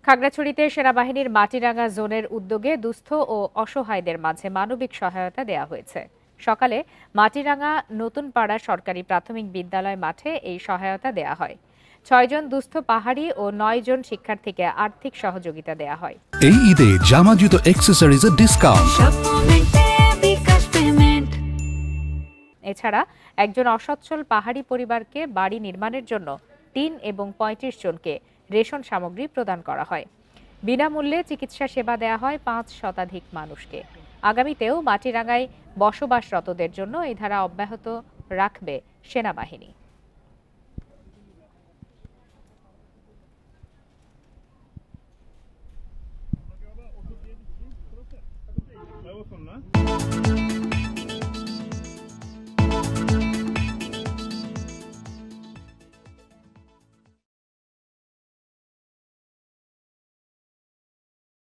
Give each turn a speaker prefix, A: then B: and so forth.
A: খাগড়াছড়িতে সেনাবাহিনীর মাটিরাঙ্গা জোনের উদ্যোগে দুস্থ ও অসহায়দের মাঝে মানবিক সহায়তা দেয়া হয়েছে। সকালে মাটিরাঙ্গা নতুন পাড়া সরকারি প্রাথমিক বিদ্যালয় মাঠে এই সহায়তা দেয়া হয়। ৬ জন দুস্থ পাহাড়ি ও ৯ জন শিক্ষার্থীকে আর্থিক সহযোগিতা দেয়া হয়।
B: এই ঈদে জামা জুতো অ্যাক্সেসরিজের ডিসকাউন্ট।
A: এছাড়া একজন অসচ্ছল পাহাড়ি পরিবারকে বাড়ি নির্মাণের জন্য ৩ এবং ৩৫ জনকে রেশন সামগ্রী প্রদান করা হয়। বিনামূল্যে চিকিৎসা সেবা দেয়া হয় ৫ শতাধিক মানুষকে। আগামীতেও মাটিরাঙ্গায় বসবাসরতদের জন্য এই ধারা অব্যাহত রাখবে সেনাবাহিনী।